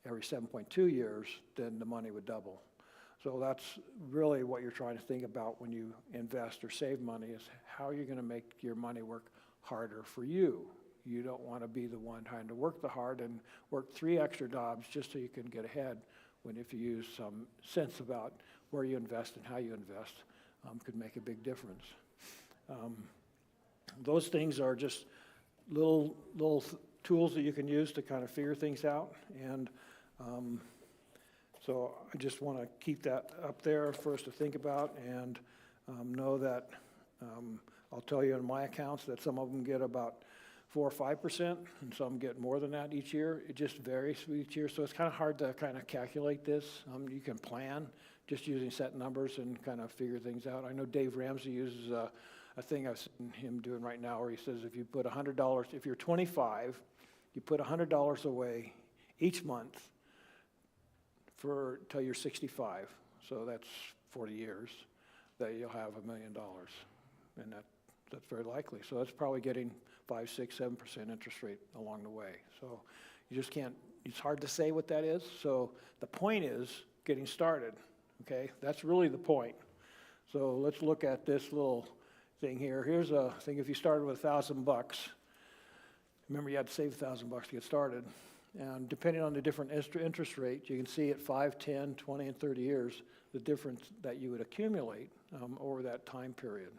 every 7.2 years, then the money would double. So that's really what you're trying to think about when you invest or save money, is how you're going to make your money work harder for you. You don't want to be the one trying to work the hard and work 3 extra jobs just so you can get ahead, when if you use some sense about where you invest and how you invest, could make a big difference. Those things are just little tools that you can use to kind of figure things out. And so I just want to keep that up there for us to think about, and know that I'll tell you in my accounts that some of them get about 4 or 5%, and some get more than that each year. It just varies each year, so it's kind of hard to kind of calculate this. You can plan just using set numbers and kind of figure things out. I know Dave Ramsey uses a thing I've seen him doing right now, where he says if you put $100, if you're 25, you put $100 away each month till you're 65. So that's 40 years that you'll have $1 million, and that's very likely. So that's probably getting 5, 6, 7% interest rate along the way. So you just can't, it's hard to say what that is. So the point is getting started, okay? That's really the point. So let's look at this little thing here. Here's a thing, if you started with $1,000, remember you had to save $1,000 to get started. And depending on the different interest rates, you can see at 5, 10, 20, and 30 years, the difference that you would accumulate over that time period.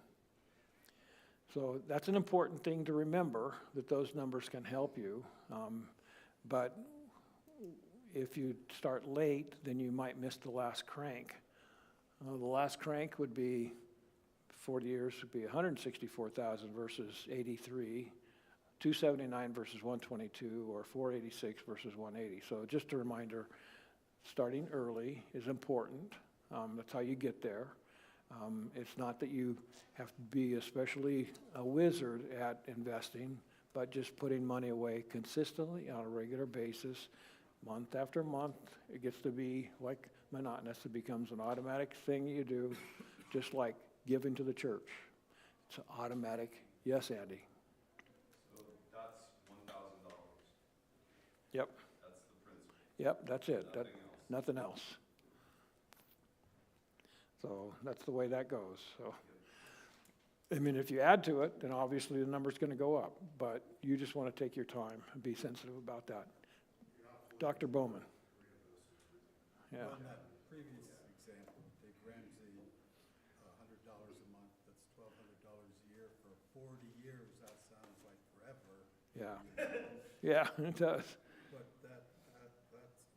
So that's an important thing to remember, that those numbers can help you. But if you start late, then you might miss the last crank. The last crank would be 40 years, would be 164,000 versus 83, 279 versus 122, or 486 versus 180. So just a reminder, starting early is important. That's how you get there. It's not that you have to be especially a wizard at investing, but just putting money away consistently on a regular basis, month after month. It gets to be like monotonous. It becomes an automatic thing you do, just like giving to the church. It's automatic. Yes, Andy? So that's $1,000. Yep. That's the principal. Yep, that's it. Nothing else. Nothing else. So that's the way that goes. So, I mean, if you add to it, then obviously the number's going to go up. But you just want to take your time and be sensitive about that. Dr. Bowman. Yeah. On that previous example, Dave Ramsey, $100 a month, that's $1,200 a year for 40 years. That sounds like forever. Yeah. Yeah, it does. But that's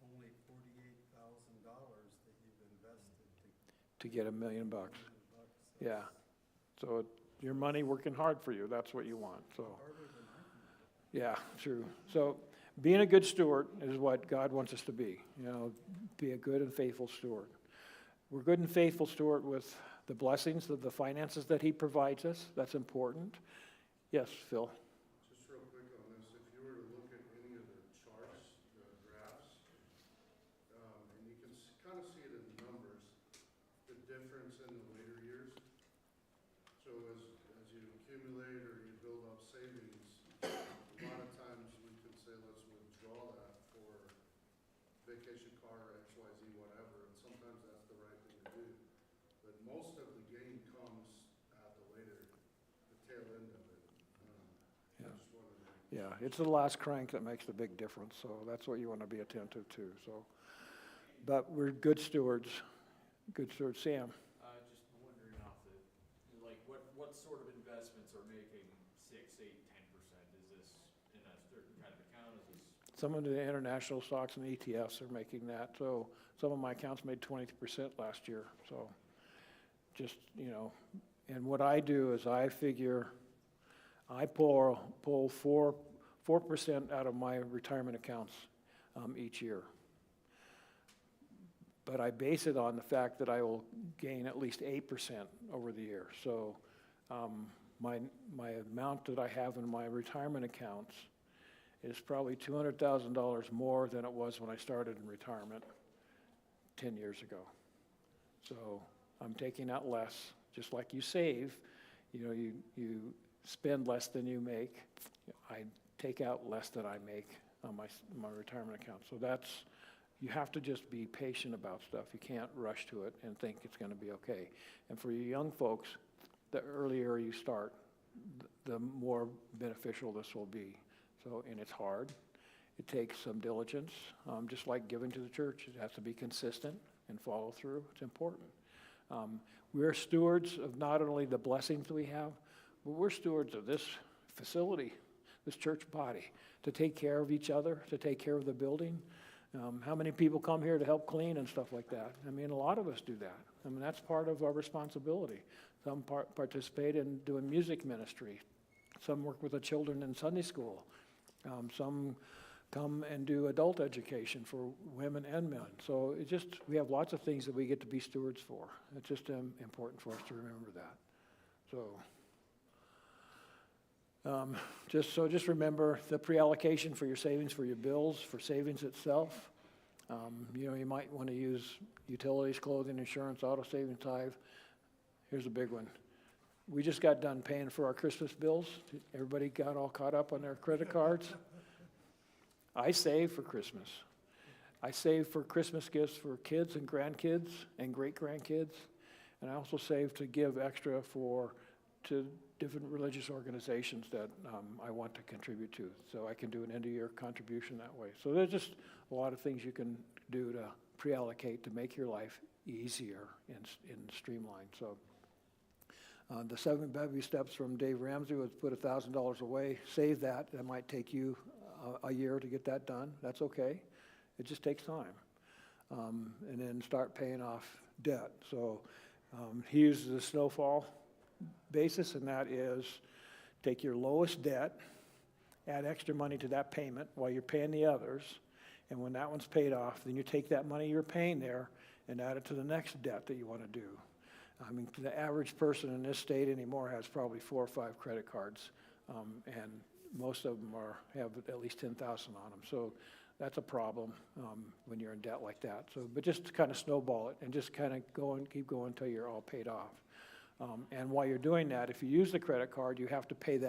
only $48,000 that you've invested To get $1 million. $1,000,000. Yeah. So your money working hard for you, that's what you want. So, Harder than I can. yeah, true. So being a good steward is what God wants us to be. You know, be a good and faithful steward. We're good and faithful steward with the blessings of the finances that he provides us. That's important. Yes, Phil. Just real quick on this, accumulate or you build up savings, a lot of times we can say, let's withdraw that for vacation car, XYZ, whatever, and sometimes that's the right thing to do. But most of the gain comes at the later, the tail end of it. Yeah. Just wanted to- Yeah, it's the last crank that makes the big difference, so that's what you want to be attentive to, so. But we're good stewards, Sam. Just wondering off the, like, what sort of investments are making 6, 8, 10%? Is this in a certain kind of account? Is this? Some of the international stocks and ETFs are making that, so some of my accounts made 20% last year, so just, and what I do is I figure, I pull 4% out of my retirement accounts each year. But I base it on the fact that I will gain at least 8% over the year. So my amount that I have in my retirement accounts is probably $200,000 more than it was when I started in retirement 10 years ago. So I'm taking out less, just like you save. You spend less than you make. I take out less than I make on my retirement account. So you have to just be patient about stuff. You can't rush to it and think it's going to be okay. And for you young folks, the earlier you start, the more beneficial this will be. So, and it's hard. It takes some diligence, just like giving to the church. It has to be consistent and follow through. It's important. We're stewards of not only the blessings we have, but we're stewards of this facility, this church body, to take care of each other, to take care of the building. How many people come here to help clean and stuff like that? I mean, a lot of us do that. I mean, that's part of our responsibility. Some participate in doing music ministry. Some work with the children in Sunday school. Some come and do adult education for women and men. So we have lots of things that we get to be stewards for. It's just important for us to remember that. So just remember the pre-allocation for your savings, for your bills, for savings itself. You might want to use utilities, clothing, insurance, auto savings, tithe. Here's a big one. We just got done paying for our Christmas bills. Everybody got all caught up on their credit cards. I save for Christmas. I save for Christmas gifts for kids and grandkids and great-grandkids. And I also save to give extra to different religious organizations that I want to contribute to. So I can do an end-of-year contribution that way. So there's just a lot of things you can do to pre-allocate to make your life easier and streamlined. So the 7 baby steps from Dave Ramsey was put $1,000 away. Save that. That might take you a year to get that done. That's okay. It just takes time. And then start paying off debt. So he uses the snowfall basis, and that is take your lowest debt, add extra money to that payment while you're paying the others, and when that one's paid off, then you take that money you're paying there and add it to the next debt that you want to do. I mean, the average person in this state anymore has probably 4 or 5 credit cards, and most of them have at least 10,000 on them. So that's a problem when you're in debt like that. So, but just kind of snowball it and just kind of keep going until you're all paid off. And while you're doing that, if you use the credit card, you have to pay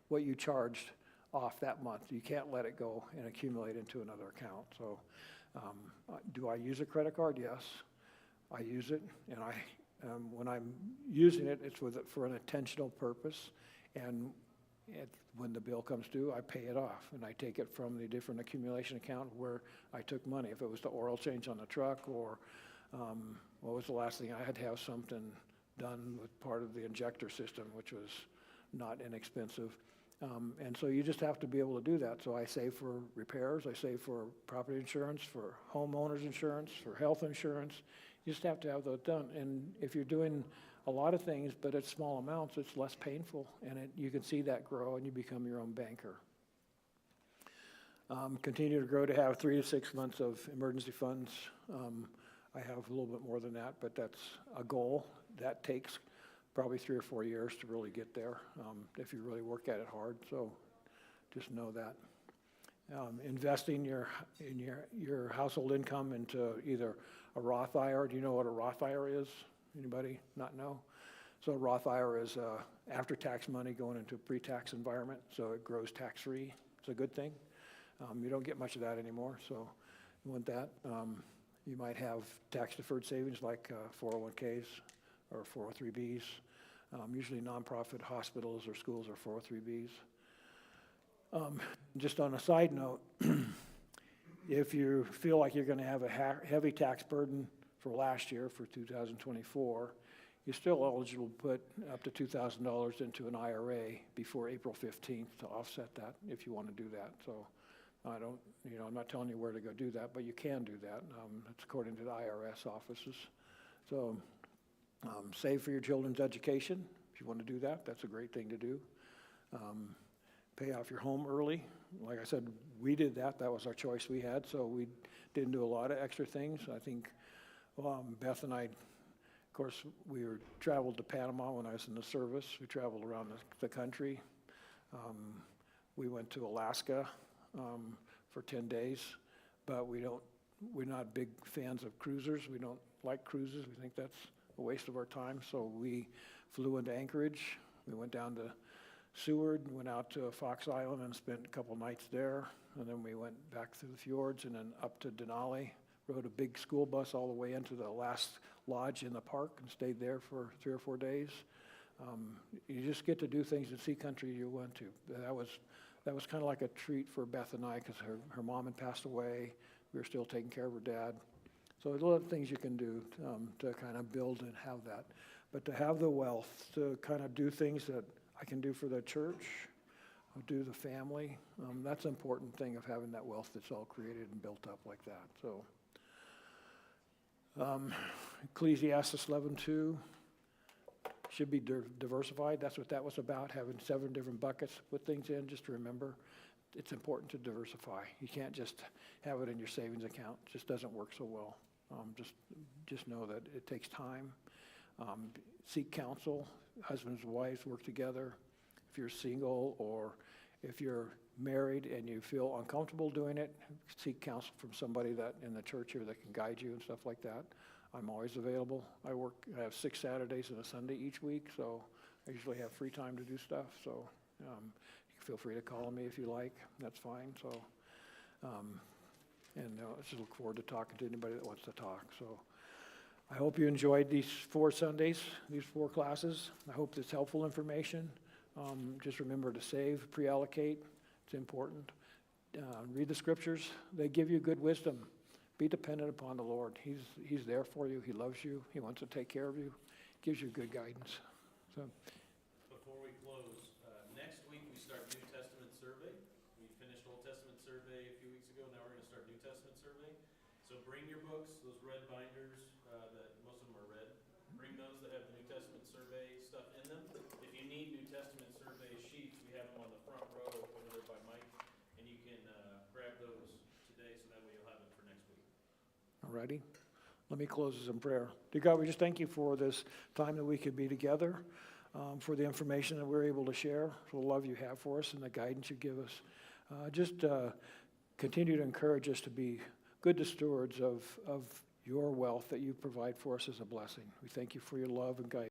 what you charged off that month. You can't let it go and accumulate into another account. So do I use a credit card? Yes, I use it. And when I'm using it, it's for an intentional purpose. And when the bill comes due, I pay it off. And I take it from the different accumulation account where I took money. If it was the oil change on the truck, or what was the last thing? I had to have something done with part of the injector system, which was not inexpensive. And so you just have to be able to do that. So I save for repairs, I save for property insurance, for homeowners insurance, for health insurance. You just have to have those done. And if you're doing a lot of things, but at small amounts, it's less painful. And you can see that grow, and you become your own banker. Continue to grow to have 3 to 6 months of emergency funds. I have a little bit more than that, but that's a goal. That takes probably 3 or 4 years to really get there if you really work at it hard. So just know that. Investing your household income into either a Roth IRA. Do you know what a Roth IRA is? Anybody not know? So Roth IRA is after-tax money going into a pre-tax environment, so it grows tax-free. It's a good thing. You don't get much of that anymore, so you want that. You might have tax-deferred savings like 401ks or 403bs. Usually nonprofit hospitals or schools are 403bs. Just on a side note, if you feel like you're going to have a heavy tax burden for last year, for 2024, you're still eligible to put up to $2,000 into an IRA before April 15th to offset that if you want to do that. So I'm not telling you where to go do that, but you can do that. It's according to the IRS offices. So save for your children's education. If you want to do that, that's a great thing to do. Pay off your home early. Like I said, we did that. That was our choice we had, so we didn't do a lot of extra things. I think Beth and I, of course, we traveled to Panama when I was in the service. We traveled around the country. We went to Alaska for 10 days, but we're not big fans of cruisers. We don't like cruises. We think that's a waste of our time. So we flew into Anchorage. We went down to Seward, went out to Fox Island and spent a couple nights there. And then we went back through the fjords and then up to Denali, rode a big school bus all the way into the last lodge in the park and stayed there for 3 or 4 days. You just get to do things in sea country you want to. That was kind of like a treat for Beth and I because her mom had passed away. We were still taking care of her dad. So there's a lot of things you can do to kind of build and have that. But to have the wealth to kind of do things that I can do for the church, do the family, that's an important thing of having that wealth that's all created and built up like that. So Ecclesiastes 11:2 should be diversified. That's what that was about, having 7 different buckets to put things in. Just to remember, it's important to diversify. You can't just have it in your savings account. It just doesn't work so well. Just know that it takes time. Seek counsel. Husbands and wives work together. If you're single or if you're married and you feel uncomfortable doing it, seek counsel from somebody that in the church here that can guide you and stuff like that. I'm always available. I have 6 Saturdays and a Sunday each week, so I usually have free time to do stuff. So you can feel free to call me if you like. That's fine. So I just look forward to talking to anybody that wants to talk. So I hope you enjoyed these 4 Sundays, these 4 classes. I hope it's helpful information. Just remember to save, pre-allocate. It's important. Read the scriptures. They give you good wisdom. Be dependent upon the Lord. He's there for you. He loves you. He wants to take care of you. Gives you good guidance. So. Before we close, next week we start New Testament survey. We finished Old Testament survey a few weeks ago. Now we're going to start New Testament survey. So bring your books, those red binders that most of them are red. Bring those that have the New Testament survey stuff in them. If you need New Testament survey sheets, we have them on the front row over there by Mike, and you can grab those today, so that way you'll have it for next week. All righty. Let me close this in prayer. Dear God, we just thank you for this time that we could be together, for the information that we're able to share, for the love you have for us and the guidance you give us. Just continue to encourage us to be good stewards of your wealth that you provide for us as a blessing. We thank you for your love and guidance.